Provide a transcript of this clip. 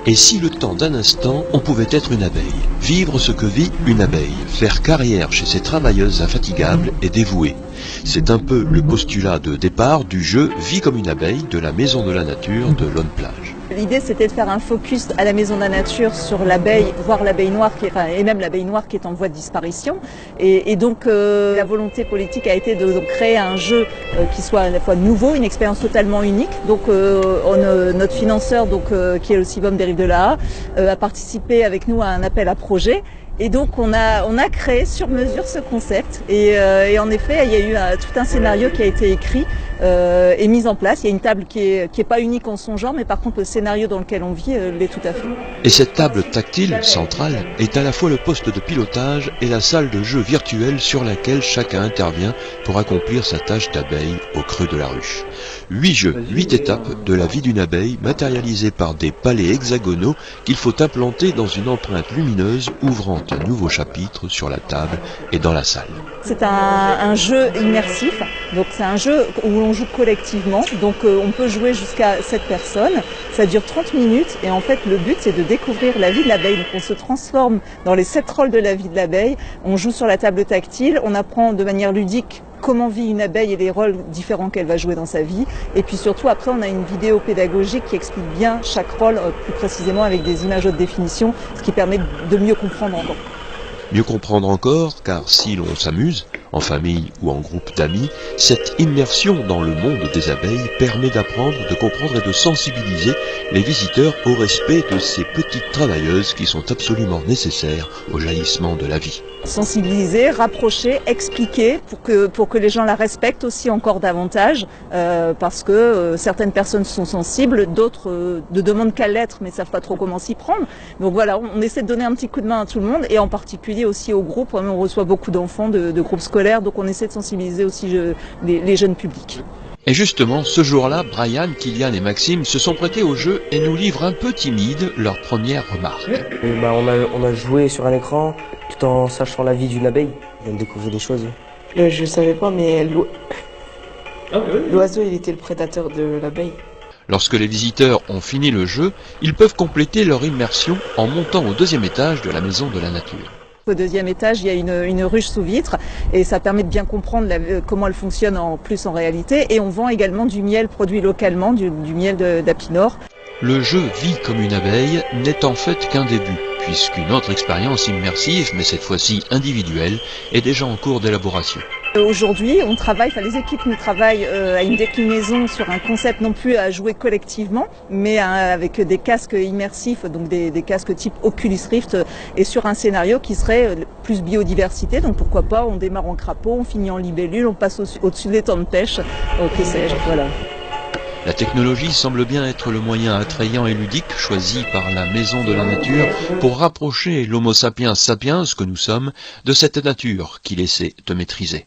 Et si le temps d'un instant, on pouvait être une abeille, vivre ce que vit une abeille, faire carrière chez ces travailleuses infatigables et dévouées. C'est un peu le postulat de départ du jeu Vie comme une abeille de la Maison de la Nature de Lonne-Plage. L'idée, c'était de faire un focus à la Maison de la Nature sur l'abeille, voire l'abeille noire, et même l'abeille noire qui est en voie de disparition. Et donc, la volonté politique a été de créer un jeu qui soit à la fois nouveau, une expérience totalement unique. Donc, notre financeur, qui est le CIVOM des Rives de la Haye, a participé avec nous à un appel à projet. Et donc on a créé sur mesure ce concept et en effet il y a eu tout un scénario qui a été écrit et mis en place. Il y a une table qui est pas unique en son genre, mais par contre le scénario dans lequel on vit l'est tout à fait. Et cette table tactile centrale est à la fois le poste de pilotage et la salle de jeu virtuelle sur laquelle chacun intervient pour accomplir sa tâche d'abeille au creux de la ruche. 8 jeux, 8 étapes de la vie d'une abeille matérialisées par des palets hexagonaux qu'il faut implanter dans une empreinte lumineuse ouvrant un nouveau chapitre sur la table et dans la salle. C'est un jeu immersif, donc c'est un jeu où on joue collectivement, donc on peut jouer jusqu'à 7 personnes, ça dure 30 minutes et en fait le but c'est de découvrir la vie de l'abeille, donc on se transforme dans les 7 rôles de la vie de l'abeille, on joue sur la table tactile, on apprend de manière ludique comment vit une abeille et les rôles différents qu'elle va jouer dans sa vie. Et puis surtout, après, on a une vidéo pédagogique qui explique bien chaque rôle, plus précisément avec des images haute définition, ce qui permet de mieux comprendre encore. Mieux comprendre encore, car si l'on s'amuse, en famille ou en groupe d'amis, cette immersion dans le monde des abeilles permet d'apprendre, de comprendre et de sensibiliser les visiteurs au respect de ces petites travailleuses qui sont absolument nécessaires au jaillissement de la vie. Sensibiliser, rapprocher, expliquer pour que les gens la respectent aussi encore davantage parce que certaines personnes sont sensibles, d'autres ne demandent qu'à l'être mais ne savent pas trop comment s'y prendre. Donc voilà, on essaie de donner un petit coup de main à tout le monde et en particulier aussi aux groupes. On reçoit beaucoup d'enfants de groupes scolaires, donc on essaie de sensibiliser aussi les jeunes publics. Et justement, ce jour-là, Brian, Kylian et Maxime se sont prêtés au jeu et nous livrent un peu timides leurs premières remarques. On a joué sur un écran tout en sachant la vie d'une abeille. On vient de découvrir des choses. Je savais pas, mais l'oiseau, il était le prédateur de l'abeille. Lorsque les visiteurs ont fini le jeu, ils peuvent compléter leur immersion en montant au 2e étage de la Maison de la Nature. Au 2e étage, il y a une ruche sous vitre et ça permet de bien comprendre comment elle fonctionne en réalité. Et on vend également du miel produit localement, du miel d'Apinor. Le jeu Vie comme une abeille n'est en fait qu'un début, puisqu'une autre expérience immersive, mais cette fois-ci individuelle, est déjà en cours d'élaboration. Aujourd'hui, les équipes nous travaillent à une déclinaison sur un concept non plus à jouer collectivement, mais avec des casques immersifs, donc des casques type Oculus Rift, et sur un scénario qui serait plus biodiversité. Donc pourquoi pas, on démarre en crapaud, on finit en libellule, on passe au-dessus des temps de pêche, que sais-je, voilà. La technologie semble bien être le moyen attrayant et ludique choisi par la Maison de la Nature pour rapprocher l'Homo sapiens sapiens que nous sommes de cette nature qui essaie de maîtriser.